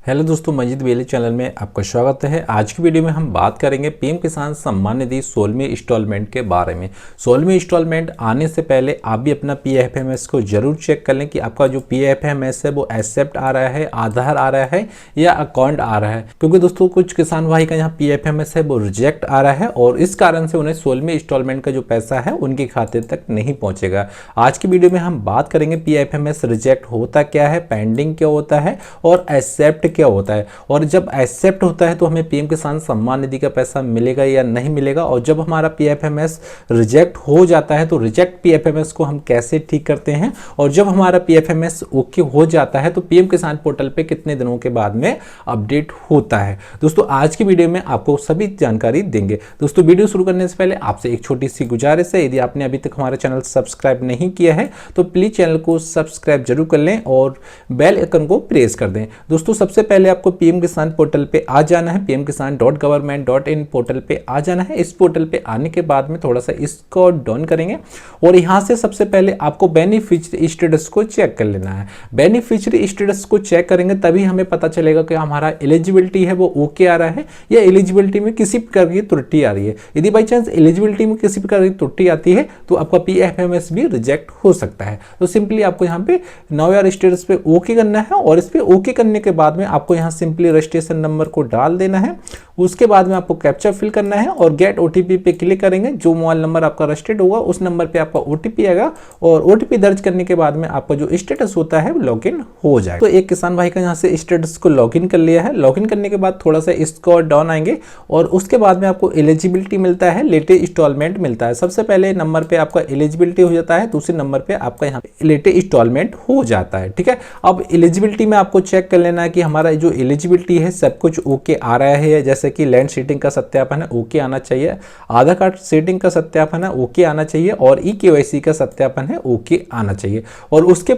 Hello दोस्तों, मजीद वेली channel में आपका स्वागत है। आज की वीडियो में हम बात करेंगे पीएम किसान सम्मान निधि 16वीं इंस्टॉलमेंट के बारे में। 16वीं इंस्टॉलमेंट आने से पहले आप भी अपना पीएफएमएस को जरूर चेक कर लें कि आपका जो पीएफएमएस है वो एक्सेप्ट आ रहा है, आधार आ रहा है या अकाउंट आ रहा है। क्योंकि दोस्तों कुछ किसान भाई का यहाँ पीएफएमएस है वो रिजेक्ट आ रहा है और इस कारण से उन्हें 16वीं इंस्टॉलमेंट का जो पैसा है उनके खाते तक नहीं पहुंचेगा। आज की वीडियो में हम बात करेंगे पीएफएमएस रिजेक्ट होता क्या है, पेंडिंग क्या होता है और एक्सेप्ट क्या होता है, और जब एक्सेप्ट होता है तो हमें पीएम किसान सम्मान निधि का पैसा मिलेगा या नहीं मिलेगा, और जब हमारा पीएफएमएस रिजेक्ट हो जाता है तो रिजेक्ट पीएफएमएस को हम कैसे ठीक करते हैं, और जब हमारा पीएफएमएस ओके हो जाता है तो पीएम किसान पोर्टल पे कितने दिनों के बाद में अपडेट होता है। दोस्तों आज की वीडियो में आपको सभी जानकारी देंगे। दोस्तों वीडियो शुरू करने से पहले आपसे एक छोटी सी गुजारिश है, यदि आपने अभी तक हमारा चैनल सब्सक्राइब नहीं किया है तो प्लीज चैनल को सब्सक्राइब जरूर कर लें और बेल आइकन को प्रेस कर दें। दोस्तों सबसे पहले आपको पीएम किसान पोर्टल पे आ जाना है, pmkisan.government.in पोर्टल पे आ जाना है। इस पोर्टल पे आने के बाद में थोड़ा सा इसको डाउन करेंगे और यहाँ से सबसे पहले आपको बेनिफिशियरी स्टेटस को चेक कर लेना है। बेनिफिशियरी स्टेटस को चेक करेंगे तभी हमें पता चलेगा कि हमारा एलिजिबिलिटी है वो ओके आ रहा है या एलिजिबिलिटी में किसी प्रकार की त्रुटि आ रही है। यदि बाई चांस एलिजिबिलिटी में किसी प्रकार की त्रुटि आती है तो आपका पीएफएमएस भी रिजेक्ट हो सकता है। तो सिंपली आपको यहाँ पे नाउ योर स्टेटस पे ओके करना है और इस पे ओके करने के बाद में आपको यहाँ सिंपली रजिस्ट्रेशन नंबर को डाल देना है। उसके बाद में आपको कैप्चा फिल करना है और गेट ओटीपी पे क्लिक करेंगे। जो मोबाइल नंबर आपका रजिस्टर्ड होगा उस नंबर पे आपका ओटीपी आएगा और ओटीपी दर्ज करने के बाद में आपका जो स्टेटस होता है लॉगिन हो जाएगा। तो एक किसान भाई का यहाँ से स्टेटस को लॉगिन कर लिया है। लॉगिन करने के बाद थोड़ा सा इसको डाउन आएंगे और उसके बाद में आपको एलिजिबिलिटी मिलता है, लेटेस्ट इंस्टॉलमेंट मिलता है। सबसे पहले नंबर पे आपका एलिजिबिलिटी हो जाता है, दूसरे नंबर पे आपका यहाँ पे लेटेस्ट इंस्टॉलमेंट हो जाता है। ठीक है, अब एलिजिबिलिटी में आपको चेक कर लेना है कि हमारा जो एलिजिबिलिटी है सब कुछ ओके आ रहा है। जैसे कि लैंड सीटिंग का सत्यापन है ओके आना चाहिए, आधार कार्ड सीटिंग का सत्यापन है ओके आना चाहिए और ईकेवाईसी का सत्यापन है ओके आना चाहिए। और उसके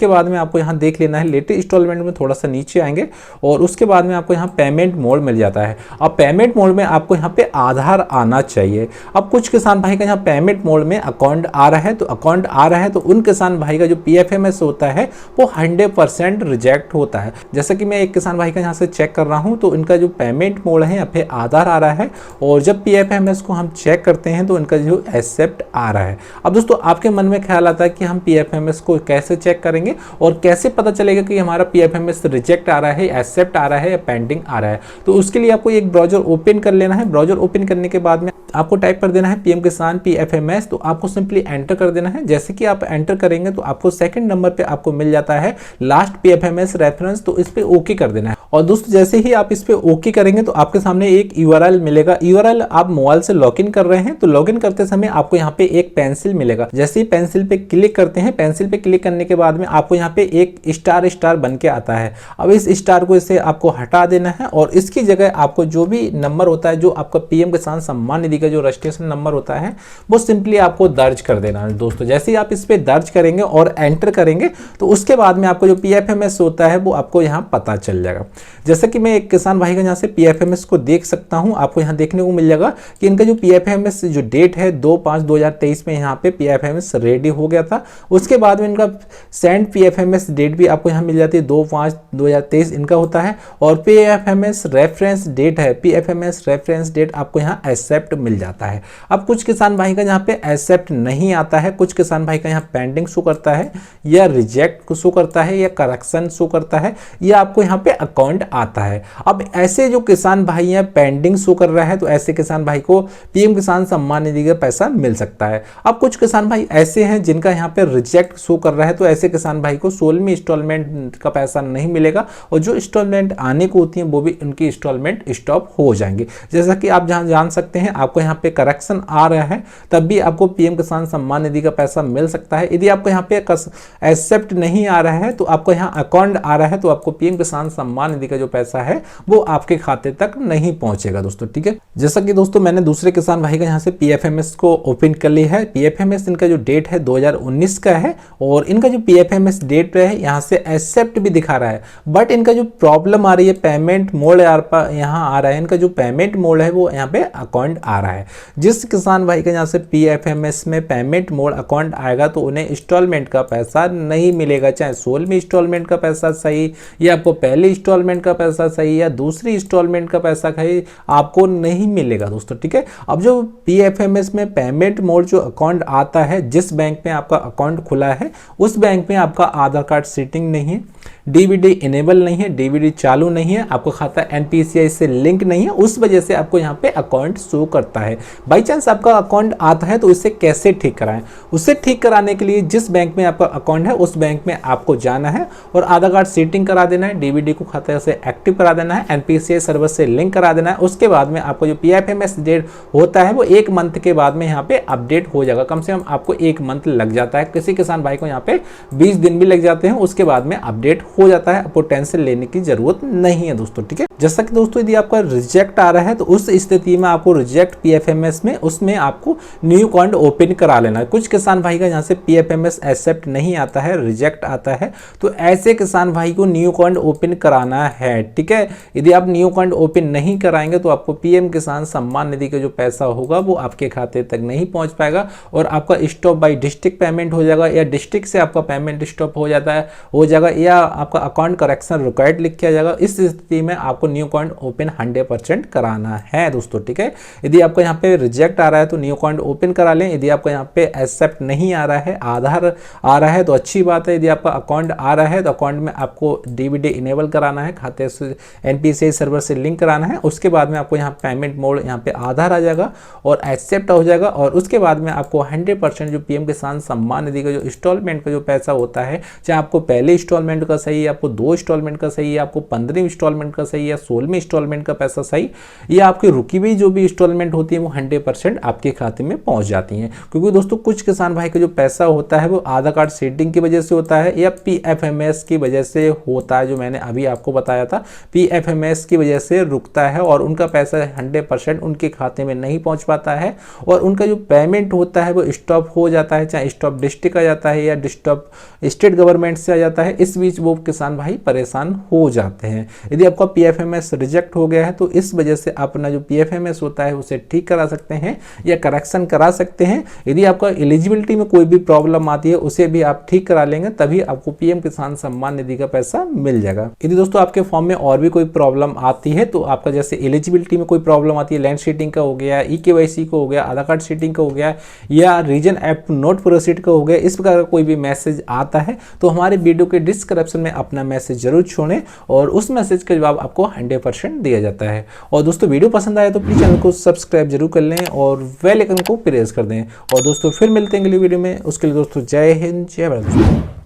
बाद में आपको यहाँ देख लेना है लेटेस्ट इंस्टॉलमेंट में थोड़ा सा नीचे आएंगे और उसके बाद में आपको यहाँ पेमेंट मोड मिल जाता है। अब पेमेंट मोड में आपको यहाँ पे आधार आना चाहिए। अब कुछ किसान भाई का यहाँ पेमेंट मोड में अकाउंट आ रहा है, तो अकाउंट आ रहा है तो उन किसान भाई का जो पीएफएमएस होता है वो 100% रिजेक्ट होता है। जैसे कि मैं एक किसान भाई का यहाँ से चेक कर रहा हूँ तो इनका जो पेमेंट मोड है यहाँ पे आधार आ रहा है और जब पीएफएमएस को हम चेक करते हैं तो इनका जो एक्सेप्ट आ रहा है। अब दोस्तों आपके मन में ख्याल आता है कि हम पीएफएमएस को कैसे चेक करेंगे और कैसे पता चलेगा कि हमारा पीएफएमएस रिजेक्ट आ रहा है, एक्सेप्ट आ रहा है या पेंडिंग आ रहा है। तो उसके लिए आपको एक ब्राउजर ओपन कर लेना है। ब्राउजर ओपन करने के बाद में आपको टाइप कर देना है पीएम किसान पीएफएमएस, तो आपको सिंपली एंटर कर देना है। जैसे कि आप एंटर करेंगे तो आपको सेकंड नंबर पे आपको मिल जाता है लास्ट पीएफएमएस रेफरेंस, तो इस पे ओके कर देना है। और दोस्तों जैसे ही आप इस पे ओके करेंगे तो आपके सामने एक यूआरएल मिलेगा। यूआरएल आप मोबाइल से लॉगिन कर रहे हैं तो लॉगिन करते समय आपको यहाँ पे एक पेंसिल मिलेगा। जैसे ही पेंसिल पे क्लिक करते हैं, पेंसिल पे क्लिक करने के बाद में आपको यहाँ पे एक स्टार बन के आता है। अब इस स्टार को इसे आपको हटा देना है और इसकी जगह आपको जो भी नंबर होता है, जो आपका पीएम किसान सम्मान निधि का जो रजिस्ट्रेशन नंबर होता है वो सिंपली आपको दर्ज कर देना है। दोस्तों जैसे ही आप इस पे दर्ज करेंगे और एंटर करेंगे तो उसके बाद में आपको जो पीएफएमएस होता है वो आपको यहाँ पता चल जाएगा। जैसे कि मैं एक किसान भाई का यहाँ से पीएफएमएस को देख सकता हूँ, आपको यहाँ देखने को मिल जाएगा कि इनका जो पीएफएमएस जो डेट है 2/5/2023 में यहाँ पे पीएफएमएस रेडी हो गया था। उसके बाद में इनका सेंड पीएफएमएस डेट भी आपको यहाँ मिल जाती है, 2/5/2023 इनका होता है। और पीएफएमएस रेफरेंस डेट है, पीएफएमएस रेफरेंस डेट आपको यहाँ एक्सेप्ट मिल जाता है। अब कुछ किसान भाई का यहाँ पे एक्सेप्ट नहीं आता है, कुछ किसान भाई का यहाँ पेंडिंग शो करता है या रिजेक्ट शो करता है या करेक्शन शो करता है या आपको यहाँ पे अकाउंट आता है। अब ऐसे जो किसान भाई हैं पेंडिंग शो कर रहा है तो ऐसे किसान भाई को पीएम किसान सम्मान निधि का पैसा मिल सकता है। अब कुछ किसान भाई ऐसे हैं जिनका यहाँ पे रिजेक्ट शो कर रहा है तो ऐसे किसान भाई को 16वीं इंस्टॉलमेंट का पैसा नहीं मिलेगा और जो इंस्टॉलमेंट आने को होती है वो भी उनकी इंस्टॉलमेंट स्टॉप हो जाएंगे। जैसा कि आप जहाँ जान सकते हैं आपको यहाँ पे करेक्शन आ रहा है तब भी आपको पीएम किसान सम्मान निधि का पैसा मिल सकता है। यदि आपको यहाँ पे एक्सेप्ट नहीं आ रहा है तो आपको यहाँ अकाउंट आ रहा है तो आपको पीएम किसान सम्मान निधि का जो पैसा है वो आपके खाते तक नहीं पहुंचेगा दोस्तों। ठीक है, जैसा कि दोस्तों मैंने दूसरे किसान भाई का यहाँ से पीएफएमएस को ओपन कर लिया है। पीएफएमएस इनका जो डेट है 2019 का है और इनका जो पीएफएमएस डेट है यहाँ से एक्सेप्ट भी दिखा रहा है, बट इनका जो प्रॉब्लम आ रही है पेमेंट मोड यहाँ आ रहा है। इनका जो पेमेंट मोड है वो यहाँ पे अकाउंट आ रहा है। जिस किसान भाई का यहाँ से PFMS में पेमेंट मोड अकाउंट आएगा तो उन्हें इंस्टॉलमेंट का पैसा नहीं मिलेगा, चाहे 16वीं इंस्टॉलमेंट का पैसा सही या आपको पहले इंस्टॉलमेंट का पैसा सही या दूसरी इंस्टॉलमेंट का पैसा सही आपको नहीं मिलेगा दोस्तों, ठीक है। अब जो PFMS में पेमेंट मोड जो अकाउंट आता है, जिस बैंक में आपका अकाउंट खुला है उस बैंक में आपका आधार कार्ड सेटिंग नहीं है, डीबीडी इनेबल नहीं है, डीबीडी चालू नहीं है, आपका खाता NPCI से लिंक नहीं है, उस वजह से आपको यहाँ पे अकाउंट शो करता है। बाई चांस आपका अकाउंट आता है तो इसे कैसे ठीक कराएं? उसे ठीक कराने के लिए जिस बैंक में आपका अकाउंट है उस बैंक में आपको जाना है और आधार कार्ड सेटिंग करा देना है, डीबीडी को खाता से एक्टिव करा देना है, NPCI सर्वर से लिंक करा देना है। उसके बाद में आपको जो PFMS डेट होता है वो 1 मंथ के बाद में यहाँ पे अपडेट हो जाएगा। कम से कम आपको 1 मंथ लग जाता है, किसी किसान भाई को यहाँ पे 20 दिन भी लग जाते हैं, उसके बाद में अपडेट हो जाता है, आपको टेंशन लेने की जरूरत नहीं है दोस्तों, ठीक है। जैसा कि दोस्तों यदि आपका रिजेक्ट आ रहा है तो उस स्थिति में आपको रिजेक्ट PFMS में उसमें आपको न्यू अकाउंट ओपन करा लेना है। कुछ किसान भाई का यहाँ से PFMS एक्सेप्ट नहीं आता है, रिजेक्ट आता है, तो ऐसे किसान भाई को न्यू अकाउंट ओपन कराना है, ठीक है। यदि आप न्यू अकाउंट ओपन नहीं कराएंगे तो आपको PM किसान सम्मान निधि का जो पैसा होगा वो आपके खाते तक नहीं पहुंच पाएगा और आपका स्टॉप बाय डिस्ट्रिक्ट पेमेंट हो जाएगा या डिस्ट्रिक्ट से आपका पेमेंट स्टॉप हो जाएगा या आपका अकाउंट करेक्शन रिक्वायर्ड लिख किया जाएगा। इस स्थिति में आपको न्यू अकाउंट ओपन 100% कराना है दोस्तों, ठीक है। यदि आपका यहाँ पे रिजेक्ट आ रहा है तो न्यू अकाउंट ओपन करा लें। यदि आपका यहाँ पे एक्सेप्ट नहीं आ रहा है, आधार आ रहा है तो अच्छी बात है। यदि आपका अकाउंट आ रहा है तो अकाउंट में आपको डीबीडी इनेबल कराना है, खाते से NPCI सर्वर से लिंक कराना है। उसके बाद में आपको यहाँ पेमेंट मोड यहाँ पे आधार आ जाएगा और एक्सेप्ट हो जाएगा और उसके बाद में आपको 100% जो PM किसान सम्मान निधि का जो इंस्टॉलमेंट का जो पैसा होता है, चाहे आपको पहले इंस्टॉलमेंट का सही, आपको 2 इंस्टॉलमेंट का सही, आपको 15वीं इंस्टॉलमेंट का सही या 16वीं इंस्टॉलमेंट का पैसा सही, या आपकी रुकी हुई जो भी इंस्टॉलमेंट होती है वो 100% आपके खाते में पहुंच जाती हैं। क्योंकि दोस्तों कुछ किसान भाई का जो पैसा होता है वो आधार कार्ड सेटिंग की वजह से होता है या PFMS की वजह से होता है, जो मैंने अभी आपको बताया था, PFMS की वजह से रुकता है और उनका पैसा 100% उनके खाते में नहीं पहुंच पाता है और उनका जो पेमेंट होता है वो स्टॉप हो जाता है, चाहे स्टॉप डिस्ट्रिक्ट आ जाता है या डिस्टॉप स्टेट गवर्नमेंट से आ जाता है। इस बीच वो किसान भाई परेशान हो जाते हैं। यदि आपका PFMS रिजेक्ट हो गया है तो इस वजह से अपना जो PFMS होता है उसे ठीक करा सकते हैं या करेक्शन करा सकते हैं। यदि आपका एलिजिबिलिटी में कोई भी प्रॉब्लम आती है उसे भी आप ठीक करा लेंगे, तभी आपको PM किसान सम्मान निधि का पैसा मिल जाएगा। यदि दोस्तों आपके फॉर्म में और भी कोई प्रॉब्लम आती है तो आपका जैसे एलिजिबिलिटी में कोई प्रॉब्लम आती है, लैंड सीटिंग का हो गया, EKYC का हो गया, आधार कार्ड सीटिंग का हो गया या रीजन ऐप नोट प्रोसीड का हो गया, इस प्रकार का कोई भी मैसेज आता है तो हमारे वीडियो के डिस्क्रिप्शन में अपना मैसेज जरूर छोड़ें और उस मैसेज का जवाब आपको 100% दिया जाता है। और दोस्तों वीडियो पसंद आया तो प्लीज चैनल को सब्सक्राइब जरूर कर लें और बेल आइकन को प्रेस कर दें। और दोस्तों फिर मिलते हैं अगली वीडियो में, उसके लिए दोस्तों जय हिंद, जय भारत।